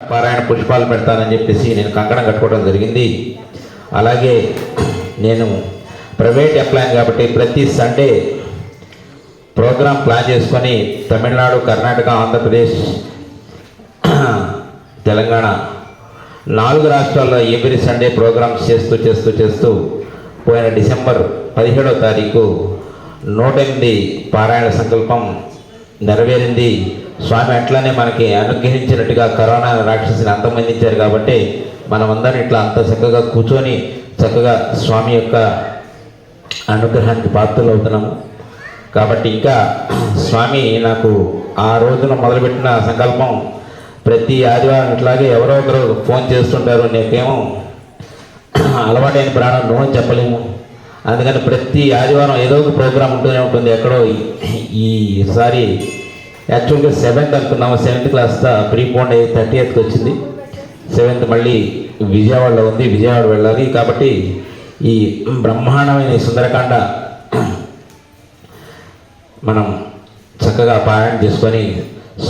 పారాయణ పుష్పాలు పెడతానని చెప్పేసి నేను కంకణం కట్టుకోవడం జరిగింది. అలాగే నేను ప్రైవేట్ ఎంప్లాయీ కాబట్టి ప్రతి సండే ప్రోగ్రాం ప్లాన్ చేసుకొని తమిళనాడు, కర్ణాటక, ఆంధ్రప్రదేశ్, తెలంగాణ 4 రాష్ట్రాల్లో ఎవ్రీ సండే ప్రోగ్రామ్స్ చేస్తూ పోయిన డిసెంబర్ 17వ తారీఖు 108 పారాయణ సంకల్పం నెరవేరింది. స్వామి అట్లనే మనకి అనుగ్రహించినట్టుగా కరోనా రాక్షసిని అంతమందించారు కాబట్టి మనమందరం ఇట్లా అంత చక్కగా కూర్చొని చక్కగా స్వామి యొక్క అనుగ్రహానికి పాత్రలు అవుతున్నాము. కాబట్టి ఇంకా స్వామి నాకు ఆ రోజున మొదలుపెట్టిన సంకల్పం ప్రతి ఆదివారం ఇట్లాగే ఎవరో ఒకరు ఫోన్ చేస్తుంటారు. నాకేమో అలవాటైన ప్రాణం నో చెప్పలేము. అందుకని ప్రతి ఆదివారం ఏదో ఒక ప్రోగ్రాం ఉంటూనే ఉంటుంది. ఎక్కడో ఈసారి యాక్చువల్గా 7th అనుకున్నాము. 7th క్లాస్ ప్రీపోండ్ అయ్యి 30th వచ్చింది. 7th మళ్ళీ విజయవాడలో ఉంది, విజయవాడ వెళ్ళాలి. కాబట్టి ఈ బ్రహ్మాండమైన సుందరకాండ మనం చక్కగా పారాయణ చేసుకొని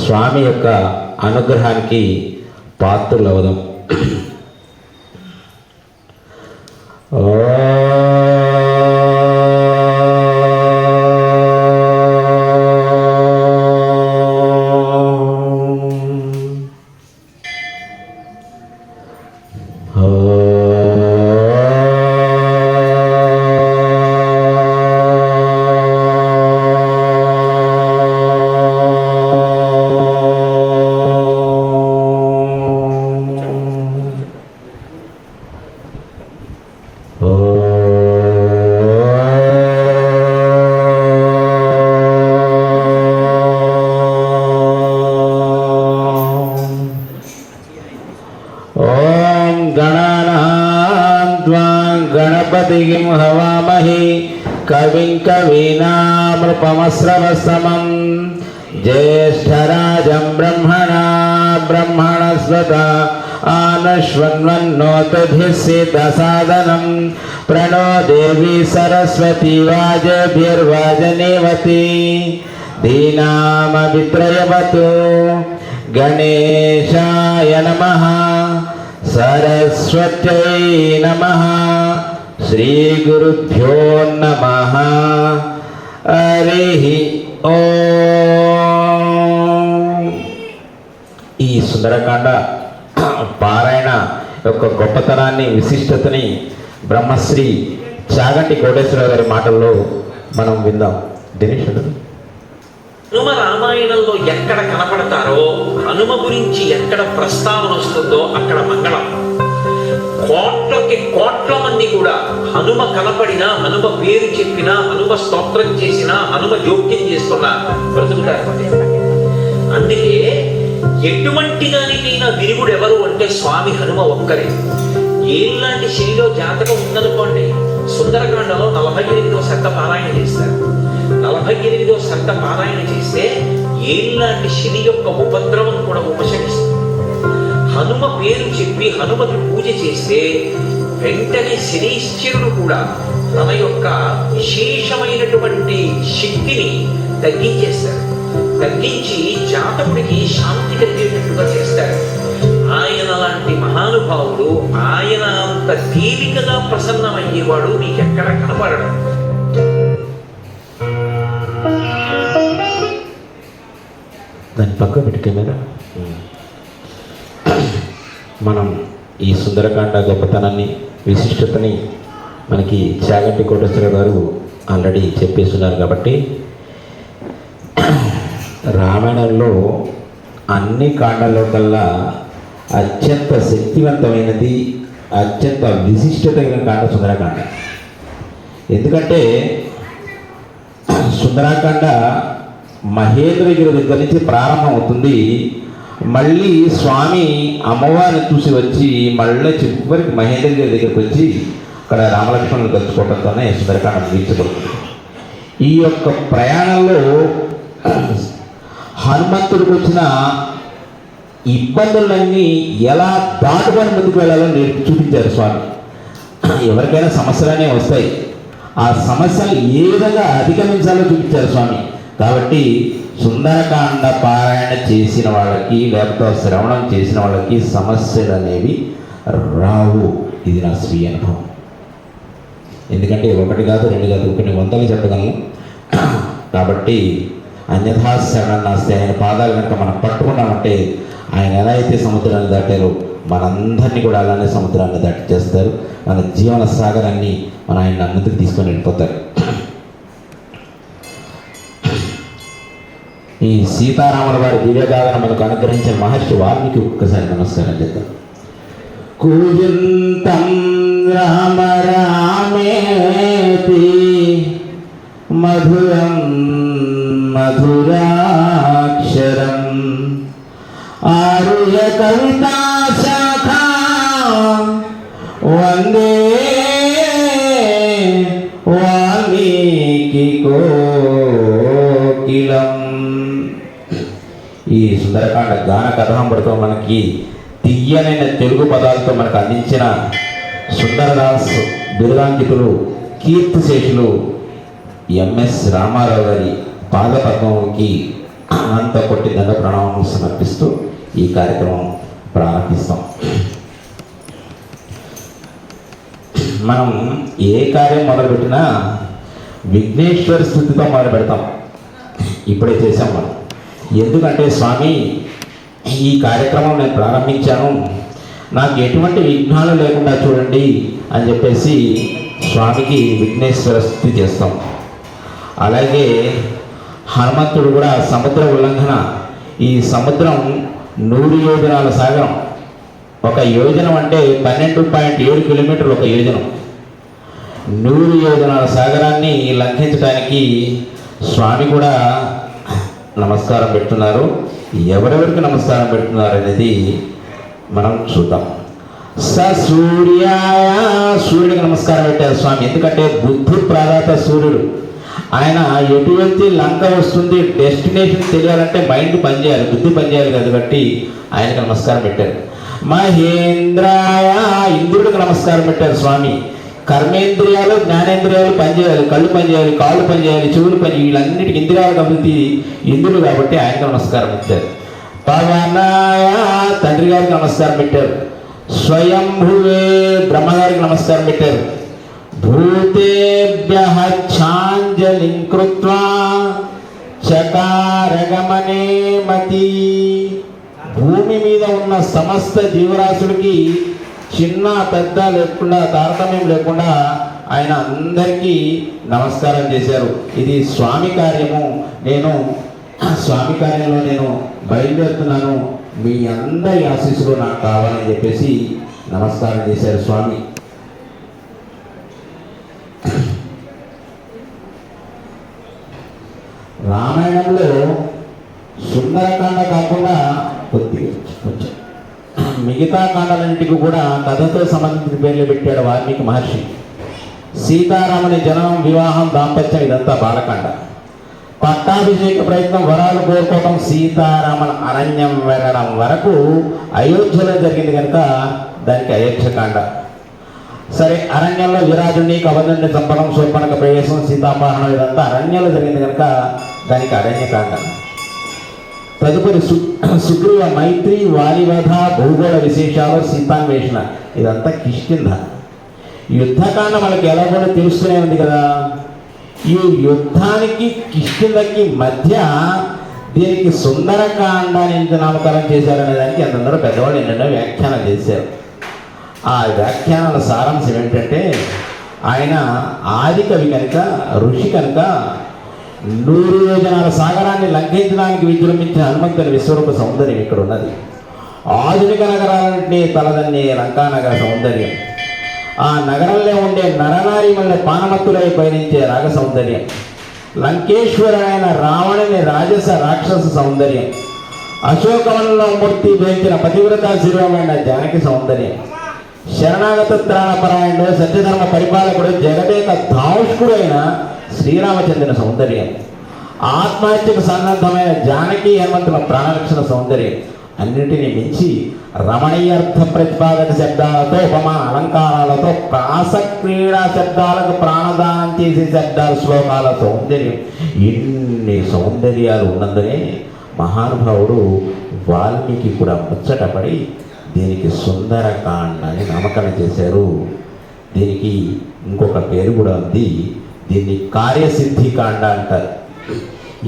స్వామి యొక్క అనుగ్రహానికి పాత్రలు అవుదాం. गणपतिं हवामहे कविं कवीनामृतमस्रवस्तमं ज्येष्ठराजं ब्रह्मणस्पत आनश्वन्वन्नोतभिस्सितसादनं प्रणो देवी सरस्वती वाजभिर्वाजनेवती दीनामभित्रयवतु गणेशाय नमः सरस्वत्यै नमः श्री गुरुभ्यो नमः हरि ओम। ఈ సుందరకాండ పారాయణ యొక్క గొప్పతనాన్ని, విశిష్టతని బ్రహ్మశ్రీ చాగంటి కోటేశ్వరరావు గారి మాటల్లో మనం విందాం. దినేష్ హనుమ రామాయణంలో ఎక్కడ కనపడతారో, హనుమ గురించి ఎక్కడ ప్రస్తావన వస్తుందో అక్కడ మంగళం. కోట్ల మంది కూడా హనుమ కనపడినా, హనుమ పేరు చెప్పినా, హనుమ స్తోత్రం చేసినా, హనుమ జోక్యం చేస్తున్నా బ్రతుకుతారు. అందుకే ఎటువంటి దానికైనా విరుగుడు ఎవరు అంటే స్వామి హనుమ ఒక్కరే. ఏలాంటి శనిలో జాతకం ఉందనుకోండి, సుందరకాండలో 48వ సర్గ పారాయణ చేస్తారు. 48వ సర్గ పారాయణ చేస్తే ఏలాంటి శని యొక్క ఉపద్రవం కూడా ఉపశమిస్తుంది. హనుమ పేరు చెప్పి హనుమకి పూజ చేస్తే వెంటనే శనీశ్వరుడు కూడా తన యొక్క విశేషమైనటువంటి శక్తిని తగ్గించేస్తారు. తగ్గించి జాతకుడికి శాంతి కలిగేటట్టుగా చేస్తారు. ఆయన లాంటి మహానుభావుడు, ఆయన అంత తేలికగా ప్రసన్నమయ్యేవాడు నీకెక్కడ కనపడడం. దాని పక్క పెట్టి కెమెరా. మనం ఈ సుందరకాండ గొప్పతనాన్ని, విశిష్టతని మనకి చాగంటి కోటేశ్వర గారు ఆల్రెడీ చెప్పేస్తున్నారు. కాబట్టి రామాయణంలో అన్ని కాండాల్లో కల్లా అత్యంత శక్తివంతమైనది, అత్యంత విశిష్టతైన కాండ సుందరకాండ. ఎందుకంటే సుందరకాండ మహేంద్రగిరి దగ్గర నుంచి ప్రారంభం అవుతుంది. మళ్ళీ స్వామి అమ్మవారిని చూసి వచ్చి మళ్ళీ చివరికి మహేంద్రగిరి దగ్గరికి వచ్చి అక్కడ రామలక్ష్మణులు కలుసుకోవడంతోనే సుందరకాండ ముగించబడుతుంది. ఈ యొక్క ప్రయాణంలో హనుమంతుడికి వచ్చిన ఇబ్బందులన్నీ ఎలా దాటుకొని ముందుకు వెళ్ళాలో చూపించారు స్వామి. ఎవరికైనా సమస్యలనే వస్తాయి, ఆ సమస్యలు ఏ విధంగా అధిగమించాలో చూపించారు స్వామి. కాబట్టి సుందరకాండ పారాయణ చేసిన వాళ్ళకి లేకపోతే శ్రవణం చేసిన వాళ్ళకి సమస్యలు అనేవి రావు. ఇది నా స్వీయ అనుభవం. ఎందుకంటే ఒకటి కాదు, రెండు కాదు, కొన్ని వందలు చెప్పగలను. కాబట్టి అన్యథా శరణం నాస్తి. ఆయన పాదాలు కనుక మనం పట్టుకున్నామంటే ఆయన ఎలా అయితే సముద్రాన్ని దాటారో మనందరినీ కూడా అలానే సముద్రాన్ని దాటి చేస్తారు. మన జీవన సాగరాన్ని మన ఆయన అన్నిటికి తీసుకొని వెళ్ళిపోతారు. ఈ సీతారాముల వారి దివ్యగాథన మనకు అనుగ్రహించిన మహర్షి వాల్మీకి ఒక్కసారి నమస్కారం చేద్దాం. కూజంతం రామ రామేతి మధురం మధురాక్షరం ఆరుహ్య కవితా శాఖా వందే వాల్మీకి కోకిలం. ఈ సుందరకాండ గాన కథామృతం మనకి తీయనైన తెలుగు పదాలతో మనకు అందించిన సుందరదాస్ బిరుదాంకితులు కీర్తిశేషులు ఎంఎస్ రామారావు గారి పాదపద్మంకి అనంత కొట్టి దండ ప్రణామం సమర్పిస్తూ ఈ కార్యక్రమం ప్రారంభిస్తాం. మనం ఏ కార్యం మొదలుపెట్టినా విఘ్నేశ్వర స్థుతితో మొదలు పెడతాం. ఇప్పుడే చేసాం మనం. ఎందుకంటే స్వామి, ఈ కార్యక్రమం నేను ప్రారంభించాను, నాకు ఎటువంటి విఘ్నాలు లేకుండా చూడండి అని చెప్పేసి స్వామికి విఘ్నేశ్వర స్థుతి చేస్తాం. అలాగే హనుమంతుడు కూడా సముద్ర ఉల్లంఘన, ఈ సముద్రం 100 యోజనాల సాగరం. ఒక యోజనం అంటే 12.7 కిలోమీటర్లు ఒక యోజనం. 100 యోజనాల సాగరాన్ని లంఘించడానికి స్వామి కూడా నమస్కారం పెడుతున్నారు. ఎవరెవరికి నమస్కారం పెడుతున్నారు అనేది మనం చూద్దాం. సూర్యాయ, సూర్యుడికి నమస్కారం పెట్టారు స్వామి. ఎందుకంటే బుద్ధి ప్రాదాత సూర్యుడు. ఆయన ఎటువంటి లంక వస్తుంది, డెస్టినేషన్ తెలియాలంటే మైండ్ పనిచేయాలి, బుద్ధి పనిచేయాలి కాబట్టి ఆయనకు నమస్కారం పెట్టారు. మహేంద్రాయ, ఇంద్రుడికి నమస్కారం పెట్టారు స్వామి. కర్మేంద్రియాలు జ్ఞానేంద్రియాలు పనిచేయాలి, కళ్ళు పనిచేయాలి, కాళ్ళు పనిచేయాలి, చెవులు పని, వీళ్ళన్నిటికీ ఇంద్రియాలు కాబట్టి ఇంద్రుడు కాబట్టి ఆయనకు నమస్కారం పెట్టారు. పవనాయ, తండ్రి గారికి నమస్కారం పెట్టారు. స్వయంభువే, బ్రహ్మగారికి నమస్కారం పెట్టారు. భూతేభ్యః ఛాంజలిం కృత్వా చకారగమనే మతి, భూమి మీద ఉన్న సమస్త జీవరాశులకి చిన్న పెద్ద లేకుండా తారతమ్యం లేకుండా ఆయన అందరికీ నమస్కారం చేశారు. ఇది స్వామి కార్యము. నేను స్వామి కార్యంలో నేను బయలుదేరుతున్నాను, మీ అందరి ఆశీస్సులు నాకు కావాలని చెప్పేసి నమస్కారం చేశారు స్వామి. రామాయణంలో సుందరకాండ కాకుండా కొద్దిగా కొంచెం మిగతా కాండాలన్నింటికి కూడా కథతో సంబంధించిన పేర్లు పెట్టాడు వాల్మీకి మహర్షి. సీతారాముని జననం, వివాహం, దాంపత్యం ఇదంతా బాలకాండ. పట్టాభిషేక ప్రయత్నం, వరాలు కోరుకోవడం, సీతారాముల అరణ్యం వెళ్ళడం వరకు అయోధ్యలో జరిగింది కనుక దానికి అయోధ్యకాండ. సరే, అరణ్యంలో విరాజుని కవలుని చంపడం, శూర్పణఖ ప్రవేశం, సీతాపహరణం ఇదంతా అరణ్యంలో జరిగింది కనుక దానికి అరణ్యకాండ. తదుపరి సుగ్రీవ మైత్రి, వాలివధ, భూగోళ విశేషాలు, సీతాన్వేషణ ఇదంతా కిష్కింధ. యుద్ధకాండ మనకి ఎలా కూడా తెలుస్తూనే ఉంది కదా. ఈ యుద్ధానికి కిష్కింధకి మధ్య దీనికి సుందరకాండ నుంచి నామకరణం చేశారనే దానికి ఎందరో పెద్దవాళ్ళు ఎన్నెన్నో వ్యాఖ్యానం చేశారు. ఆ వ్యాఖ్యానాల సారాంశం ఏంటంటే, ఆయన ఆది కవి కనుక, ఋషి కనుక 100 యోజనాల సాగరాన్ని లంఘించడానికి విజృంభించిన హనుమంతుని విశ్వరూప సౌందర్యం ఇక్కడ ఉన్నది. ఆధునిక నగరాలన్నింటినీ తలదన్నే లంకానగర సౌందర్యం, ఆ నగరంలో ఉండే నరనారీమల్ని పానమత్తులై పయనించే రాగ సౌందర్యం, లంకేశ్వరుడైన రావణుని రాజస రాక్షస సౌందర్యం, అశోకవనంలో మూర్తి వేయించిన పతివ్రత శిరోమైన జానకి సౌందర్యం, శరణాగత త్రాణపరాయణుడు, సత్యధర్మ పరిపాలకుడు, జగదేక ధాంష్కుడు అయిన శ్రీరామచంద్రుని సౌందర్యం, ఆత్మహత్యకు సన్నద్ధమైన జానకి హనుమంతుల ప్రాణరక్షణ సౌందర్యం, అన్నింటినీ మించి రమణీయార్థ ప్రతిపాదక శబ్దాలతో ఉపమాన అలంకారాలతో ప్రాస క్రీడా శబ్దాలకు ప్రాణదానం చేసే శబ్దాల శ్లోకాల సౌందర్యం, ఇన్ని సౌందర్యాలు ఉన్నందునే మహానుభావుడు వాల్మీకి కూడా ముచ్చటపడి దీనికి సుందరకాండ అని నామకరణం చేశారు. దీనికి ఇంకొక పేరు కూడా ఉంది. దీన్ని కార్యసిద్ధి కాండ అంటారు.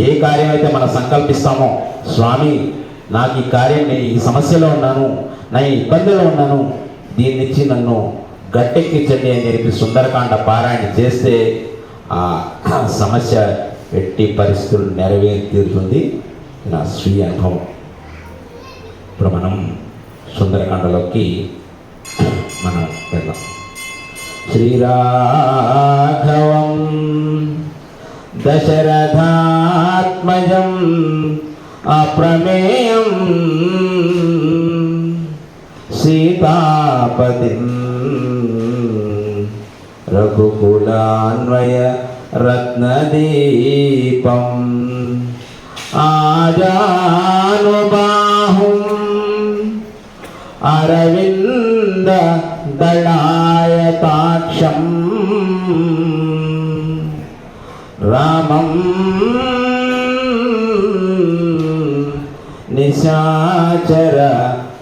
ఏ కార్యం అయితే మనం సంకల్పిస్తామో, స్వామి నాకు ఈ కార్యం, నేను ఈ సమస్యలో ఉన్నాను, నా ఈ ఇబ్బందిలో ఉన్నాను, దీన్నిచ్చి నన్ను గట్టెక్కించండి అని చెప్పి సుందరకాండ పారాయణ చేస్తే ఆ సమస్య ఎట్టి పరిస్థితులు నెరవేరుతుంది. నా స్వీయ అనుభవం. ఇప్పుడు మనం సుందరకాండలోకి మనం వెళ్దాం. శ్రీరాఘవం దశరథాత్మజం అప్రమేయం సీతాపతిం రఘుకులాన్వయ రత్నదీపం ఆజానుబాహుం అరవింద దళాయతాక్షం రామం నిశాచర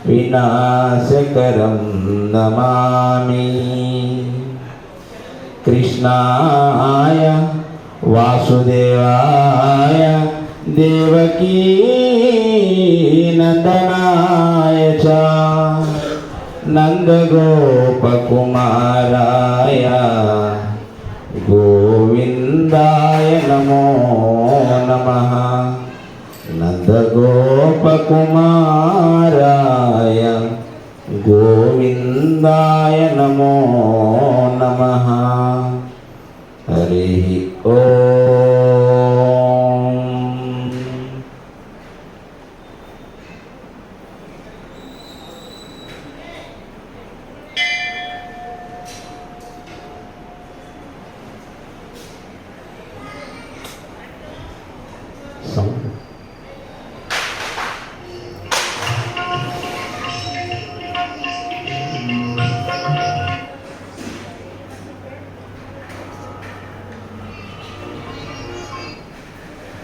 వినాశకరం నమామి. కృష్ణాయ వాసుదేవాయ దేవకీ నందనాయ చ నందగోపకుమారాయ గోవిందాయ నమో నమః. నందగోపకుమారాయ గోవిందాయ నమో నమః. హరి ఓం.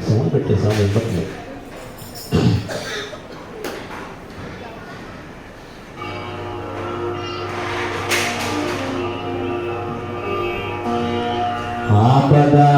సౌండ్ పెట్టే సౌండ్ ఇవ్వట్లేదు. ఆపదా